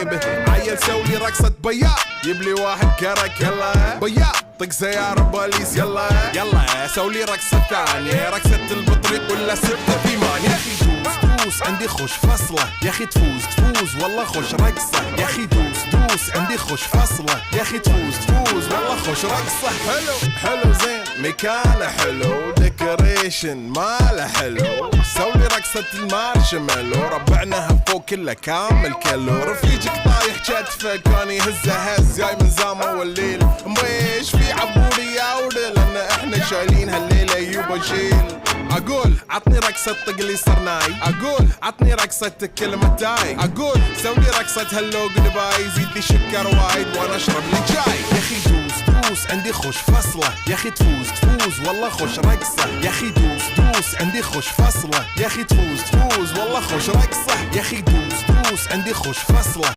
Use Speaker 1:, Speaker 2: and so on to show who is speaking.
Speaker 1: به. عيل سولي رقصة بياع يبلي واحد كرك يلا بياع طق سيارة بوليس يلا يلا سولي رقصة ثانية رقصة البطريق ولا 6 8. يا اخي دوس عندي خوش فصلة يا اخي تفوز والله خوش رقصة يا اخي دوس عندي خوش فصلة يا اخي تفوز والله خوش رقصة. حلو زين مكانه حلو ديكوريشن ماله حلو سولي رقصة المارشميلو ربعناها فوق كله كامل كيلو. رفيجك طايح كتفه كان يهزه هز جاي من زامه والليل مبيش في عبوري يا ولد لان احنا شايلين هالليلة يوبا شيل. اقول عطني رقصة طق لي صرناي اقول عطني رقصة كلمة تاي اقول سولي رقصة هلو باي زيد لي شكر وايد وانا اشرب لي جاي. يا اخي دوس عندي خوش فصلة يا اخي تفوز والله خوش رقصة يا اخي دوس عندي خوش فصلة يا اخي تفوز والله خوش رقصة يا اخي دوس عندي خوش فصلة.